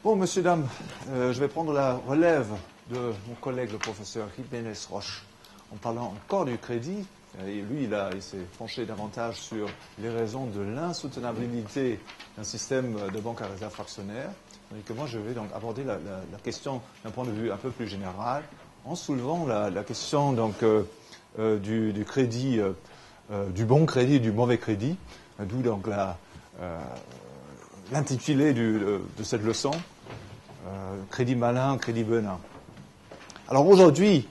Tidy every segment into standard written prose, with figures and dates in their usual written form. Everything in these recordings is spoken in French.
Bon, messieurs, dames, je vais prendre la relève de mon collègue, le professeur Jiménez Roche, en parlant encore du crédit. Et lui, il s'est penché davantage sur les raisons de l'insoutenabilité d'un système de banque à réserve fractionnaire. Tandis que moi, je vais donc aborder la question d'un point de vue un peu plus général, en soulevant la question donc, du crédit, du bon crédit et du mauvais crédit, d'où donc l'intitulé de cette leçon, crédit malin, crédit benin. Alors aujourd'hui,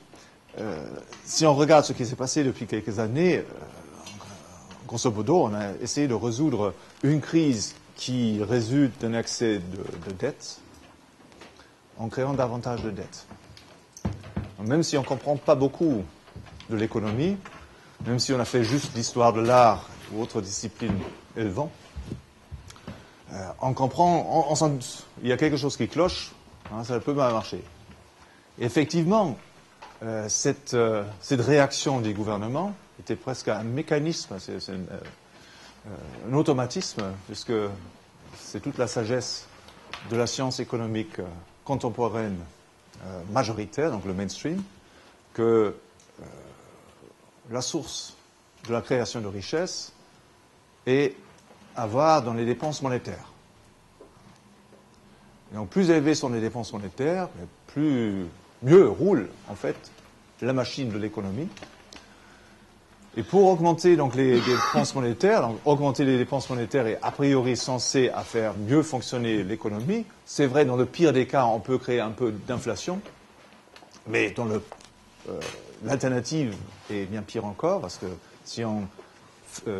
si on regarde ce qui s'est passé depuis quelques années, grosso modo, on a essayé de résoudre une crise qui résulte d'un excès de dette en créant davantage de dettes. Même si on ne comprend pas beaucoup de l'économie, même si on a fait juste l'histoire de l'art ou autre discipline élevant, on comprend, il y a quelque chose qui cloche, ça peut mal marcher. Et effectivement, cette réaction du gouvernement était presque un mécanisme, c'est un automatisme, puisque c'est toute la sagesse de la science économique contemporaine majoritaire, donc le mainstream, que la source de la création de richesse est à voir dans les dépenses monétaires. Et donc plus élevées sont les dépenses monétaires, mieux roule en fait la machine de l'économie. Et pour augmenter donc les dépenses monétaires, donc augmenter les dépenses monétaires est a priori censé à faire mieux fonctionner l'économie. C'est vrai, dans le pire des cas, on peut créer un peu d'inflation, mais dans l'alternative est bien pire encore, parce que si on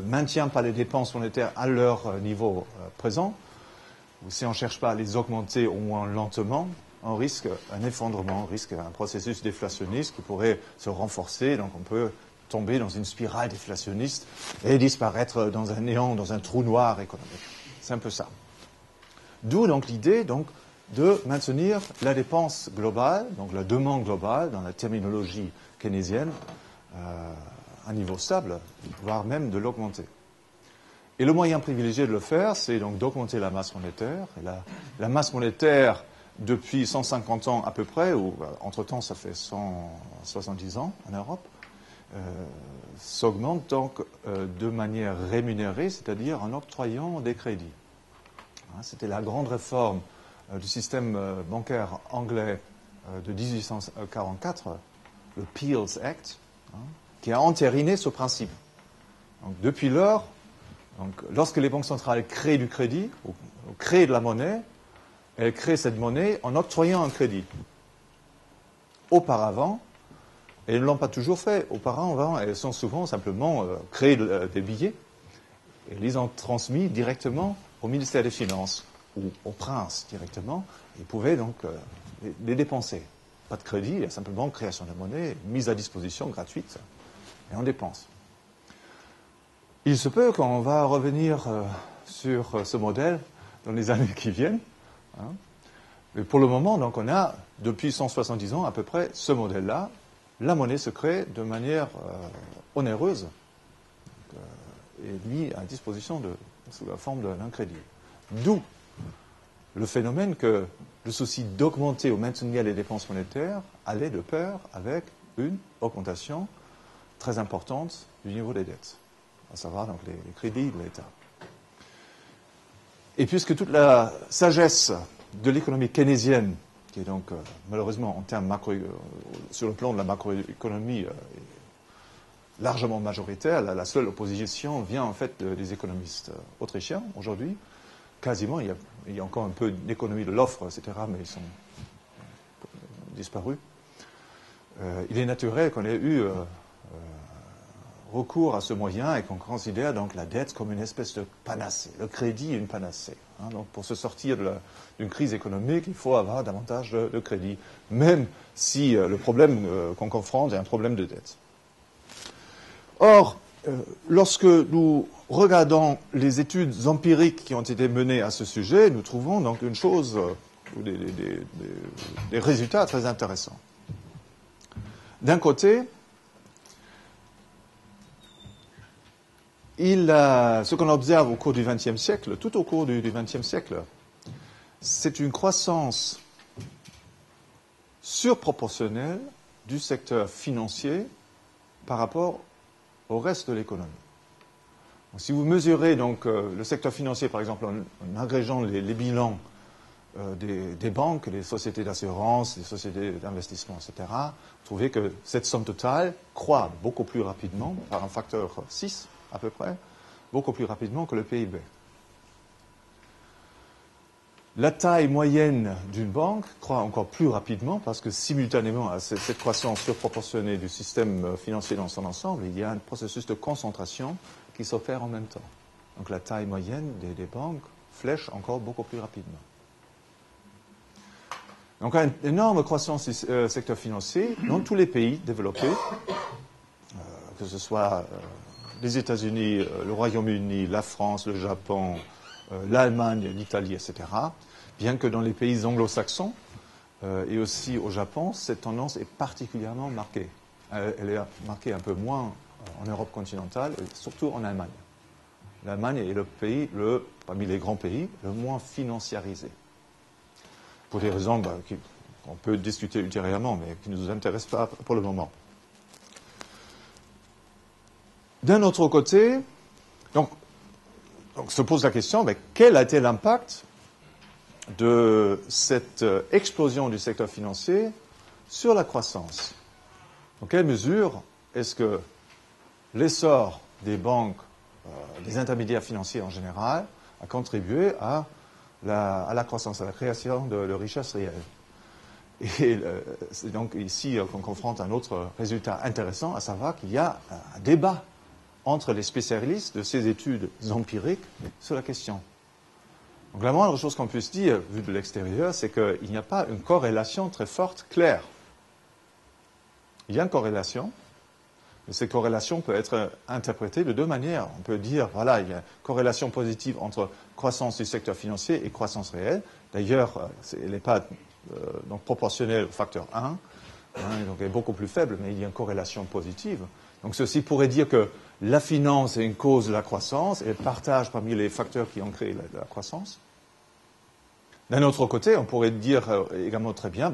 maintient pas les dépenses monétaires à leur niveau présent, ou si on ne cherche pas à les augmenter au moins lentement, on risque un effondrement, on risque un processus déflationniste qui pourrait se renforcer. Donc on peut tomber dans une spirale déflationniste et disparaître dans un néant, dans un trou noir économique. C'est un peu ça. D'où donc l'idée de maintenir la dépense globale, donc la demande globale, dans la terminologie keynésienne, à un niveau stable, voire même de l'augmenter. Et le moyen privilégié de le faire, c'est donc d'augmenter la masse monétaire. Et la masse monétaire, depuis 150 ans à peu près, ou entre-temps ça fait 170 ans en Europe, s'augmente donc de manière rémunérée, c'est-à-dire en octroyant des crédits. C'était la grande réforme du système bancaire anglais de 1844, le Peel's Act, qui a entériné ce principe. Donc, depuis lors, lorsque les banques centrales créent du crédit, ou créent de la monnaie, elles créent cette monnaie en octroyant un crédit. Auparavant, elles ne l'ont pas toujours fait. Auparavant, elles ont souvent simplement créé des billets et les ont transmis directement au ministère des Finances ou au prince directement. Ils pouvaient donc les dépenser. Pas de crédit, il y a simplement création de monnaie, mise à disposition gratuite, et on dépense. Il se peut qu'on va revenir sur ce modèle dans les années qui viennent. Mais pour le moment, donc, on a, depuis 170 ans à peu près, ce modèle-là. La monnaie se crée de manière onéreuse et mise à disposition sous la forme d'un crédit. D'où le phénomène que le souci d'augmenter ou maintenir les dépenses monétaires allait de pair avec une augmentation très importante du niveau des dettes, à savoir donc les crédits de l'État. Et puisque toute la sagesse de l'économie keynésienne, qui est donc malheureusement en termes sur le plan de la macroéconomie largement majoritaire, la seule opposition vient en fait des économistes autrichiens aujourd'hui. Quasiment, il y a encore un peu d'économie de l'offre, etc., mais ils sont disparus. Il est naturel qu'on ait eu recours à ce moyen et qu'on considère donc la dette comme une espèce de panacée, le crédit une panacée. Donc pour se sortir d'une crise économique, il faut avoir davantage de crédit, même si le problème qu'on confronte est un problème de dette. Or, lorsque nous regardons les études empiriques qui ont été menées à ce sujet, nous trouvons donc une chose, des résultats très intéressants. D'un côté, ce qu'on observe au cours du XXe siècle, tout au cours du XXe siècle, c'est une croissance surproportionnelle du secteur financier par rapport au reste de l'économie. Si vous mesurez donc le secteur financier, par exemple, en agrégeant les bilans des banques, des sociétés d'assurance, des sociétés d'investissement, etc., vous trouvez que cette somme totale croît beaucoup plus rapidement, par un facteur 6 à peu près, beaucoup plus rapidement que le PIB. La taille moyenne d'une banque croît encore plus rapidement parce que simultanément à cette croissance surproportionnée du système financier dans son ensemble, il y a un processus de concentration qui s'opère en même temps. Donc la taille moyenne des banques flèche encore beaucoup plus rapidement. Donc une énorme croissance du secteur financier dans tous les pays développés, que ce soit les États-Unis, le Royaume-Uni, la France, le Japon, l'Allemagne, l'Italie, etc. Bien que dans les pays anglo-saxons et aussi au Japon, cette tendance est particulièrement marquée. Elle est marquée un peu moins en Europe continentale, et surtout en Allemagne. L'Allemagne est le pays, parmi les grands pays, le moins financiarisé. Pour des raisons qu'on peut discuter ultérieurement, mais qui ne nous intéressent pas pour le moment. D'un autre côté, donc se pose la question, mais quel a été l'impact de cette explosion du secteur financier sur la croissance? Dans quelle mesure est-ce que l'essor des banques, des intermédiaires financiers en général, a contribué à la croissance, à la création de richesses réelles? Et c'est donc ici qu'on confronte un autre résultat intéressant, à savoir qu'il y a un débat entre les spécialistes de ces études empiriques sur la question. Donc la moindre chose qu'on puisse dire, vu de l'extérieur, c'est qu'il n'y a pas une corrélation très forte, claire. Il y a une corrélation, mais cette corrélation peut être interprétée de deux manières. On peut dire, voilà, il y a une corrélation positive entre croissance du secteur financier et croissance réelle. D'ailleurs, elle n'est pas donc proportionnelle au facteur 1, donc elle est beaucoup plus faible, mais il y a une corrélation positive. Donc ceci pourrait dire que la finance est une cause de la croissance et elle partage parmi les facteurs qui ont créé la croissance. D'un autre côté, on pourrait dire également très bien,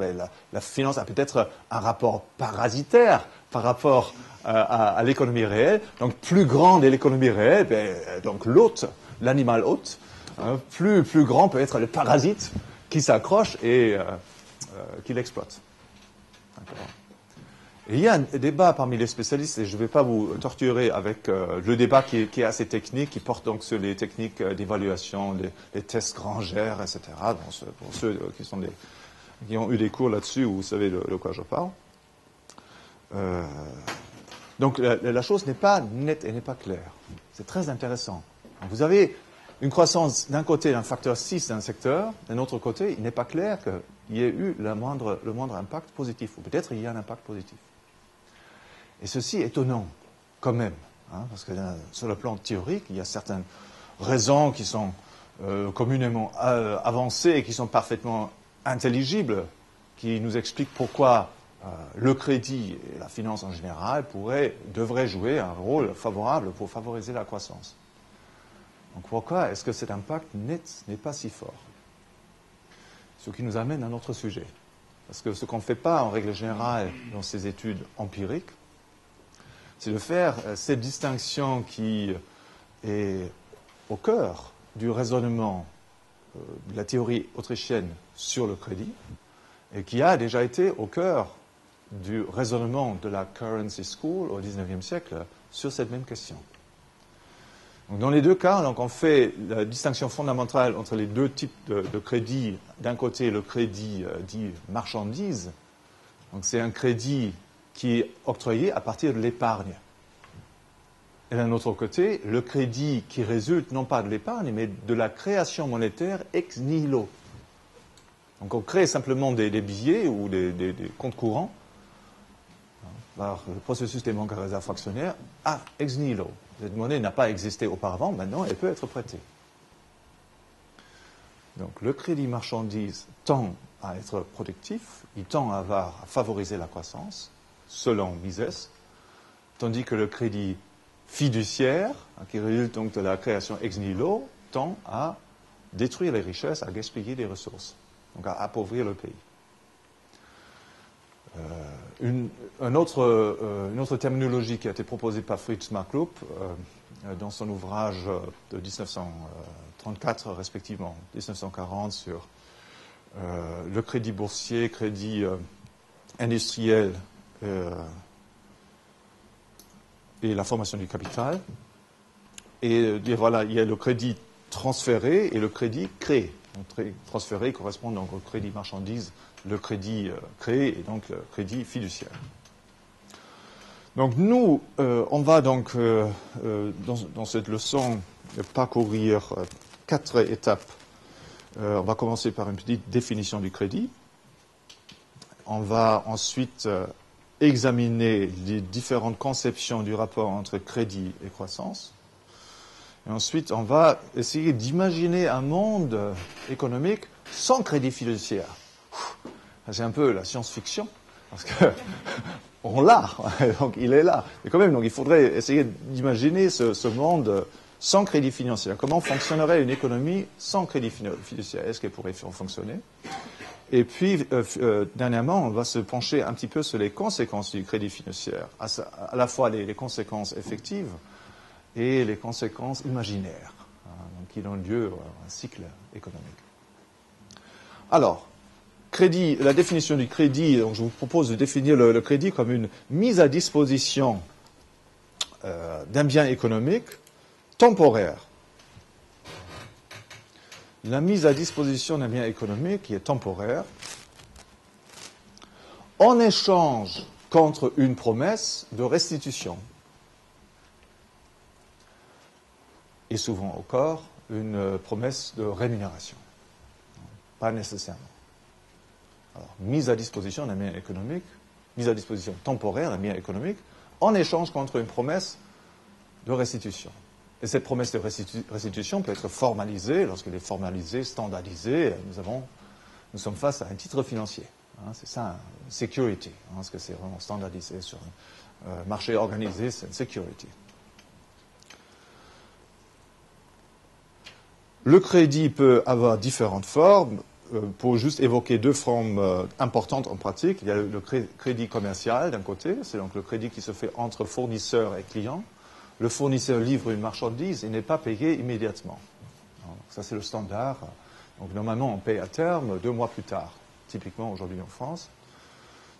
la finance a peut-être un rapport parasitaire par rapport à l'économie réelle. Donc plus grande est l'économie réelle, donc l'hôte, l'animal hôte, plus grand peut être le parasite qui s'accroche et qui l'exploite. Et il y a un débat parmi les spécialistes, et je ne vais pas vous torturer avec le débat qui est assez technique, qui porte donc sur les techniques d'évaluation, les tests Granger, etc. Pour ceux qui ont eu des cours là-dessus, vous savez de quoi je parle. Donc la chose n'est pas nette et n'est pas claire. C'est très intéressant. Vous avez une croissance d'un côté d'un facteur 6 d'un secteur, d'un autre côté, il n'est pas clair qu'il y ait eu le moindre impact positif, ou peut-être il y a un impact positif. Et ceci est étonnant, quand même, parce que sur le plan théorique, il y a certaines raisons qui sont communément avancées et qui sont parfaitement intelligibles, qui nous expliquent pourquoi le crédit et la finance en général devraient jouer un rôle favorable pour favoriser la croissance. Donc pourquoi est-ce que cet impact net n'est pas si fort? Ce qui nous amène à notre sujet. Parce que ce qu'on ne fait pas en règle générale dans ces études empiriques, c'est de faire cette distinction qui est au cœur du raisonnement de la théorie autrichienne sur le crédit et qui a déjà été au cœur du raisonnement de la Currency School au XIXe siècle sur cette même question. Donc dans les deux cas, donc on fait la distinction fondamentale entre les deux types de crédit. D'un côté, le crédit dit marchandise. Donc c'est un crédit qui est octroyé à partir de l'épargne. Et d'un autre côté, le crédit qui résulte non pas de l'épargne, mais de la création monétaire ex nihilo. Donc on crée simplement des billets ou des comptes courants par le processus des banques à réserve fractionnaire ex nihilo. Cette monnaie n'a pas existé auparavant, maintenant elle peut être prêtée. Donc le crédit marchandise tend à être productif, il tend à favoriser la croissance, selon Mises, tandis que le crédit fiduciaire, qui résulte donc de la création ex nihilo, tend à détruire les richesses, à gaspiller des ressources, donc à appauvrir le pays. Une autre terminologie qui a été proposée par Fritz Markloop dans son ouvrage de 1934, respectivement 1940, sur le crédit boursier, crédit industriel et la formation du capital. Et voilà, il y a le crédit transféré et le crédit créé. Donc, transféré correspond donc au crédit marchandise, le crédit créé et donc le crédit fiduciaire. Donc nous, on va donc dans cette leçon parcourir 4 étapes. On va commencer par une petite définition du crédit. On va ensuite examiner les différentes conceptions du rapport entre crédit et croissance. Et ensuite, on va essayer d'imaginer un monde économique sans crédit fiduciaire. C'est un peu la science-fiction, parce que on l'a, donc il est là. Mais quand même, donc il faudrait essayer d'imaginer ce monde sans crédit financier. Comment fonctionnerait une économie sans crédit fiduciaire? Est-ce qu'elle pourrait fonctionner? Et puis, dernièrement, on va se pencher un petit peu sur les conséquences du crédit financier, à la fois les conséquences effectives et les conséquences imaginaires, donc qui donnent lieu à un cycle économique. Alors, crédit, la définition du crédit, donc je vous propose de définir le crédit comme une mise à disposition d'un bien économique temporaire. La mise à disposition d'un bien économique qui est temporaire en échange contre une promesse de restitution. Et souvent encore, une promesse de rémunération. Pas nécessairement. Alors, mise à disposition d'un bien économique, mise à disposition temporaire d'un bien économique, en échange contre une promesse de restitution. Et cette promesse de restitution peut être formalisée. Lorsqu'elle est formalisée, standardisée, nous sommes face à un titre financier. C'est ça, security, parce que c'est vraiment standardisé sur un marché organisé, c'est une security. Le crédit peut avoir différentes formes. Pour juste évoquer 2 formes importantes en pratique, il y a le crédit commercial d'un côté, c'est donc le crédit qui se fait entre fournisseurs et clients. Le fournisseur livre une marchandise et n'est pas payé immédiatement. Donc, ça, c'est le standard. Donc, normalement, on paye à terme 2 mois plus tard, typiquement aujourd'hui en France.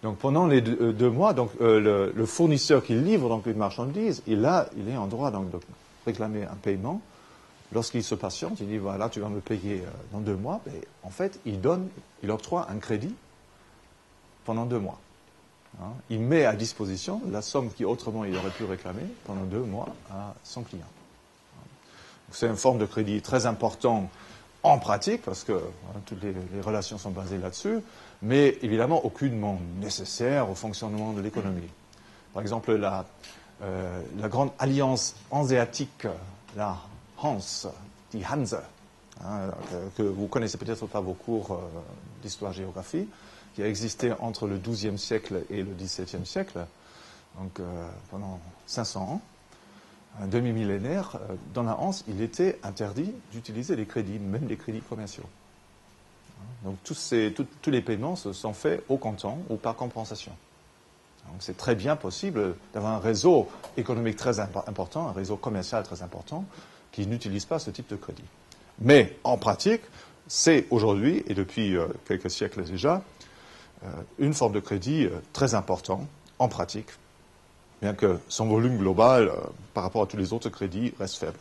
Donc, pendant les 2 mois, donc, le fournisseur qui livre donc, une marchandise, il est en droit donc, de réclamer un paiement. Lorsqu'il se patiente, il dit, voilà, tu vas me payer dans 2 mois. Et en fait, il octroie un crédit pendant 2 mois. Il met à disposition la somme qui autrement il aurait pu réclamer pendant 2 mois à son client. C'est une forme de crédit très important en pratique, parce que toutes les relations sont basées là-dessus, mais évidemment aucunement nécessaire au fonctionnement de l'économie. Par exemple, la grande alliance hanséatique, la Hanse, die Hanse, que vous connaissez peut-être par vos cours d'histoire-géographie, qui a existé entre le XIIe siècle et le XVIIe siècle, donc pendant 500 ans, un demi-millénaire. Dans la Hanse, il était interdit d'utiliser les crédits, même les crédits commerciaux. Donc tous les paiements se sont faits au comptant ou par compensation. Donc c'est très bien possible d'avoir un réseau économique très important, un réseau commercial très important, qui n'utilise pas ce type de crédit. Mais en pratique, c'est aujourd'hui, et depuis quelques siècles déjà, une forme de crédit très important en pratique, bien que son volume global, par rapport à tous les autres crédits, reste faible.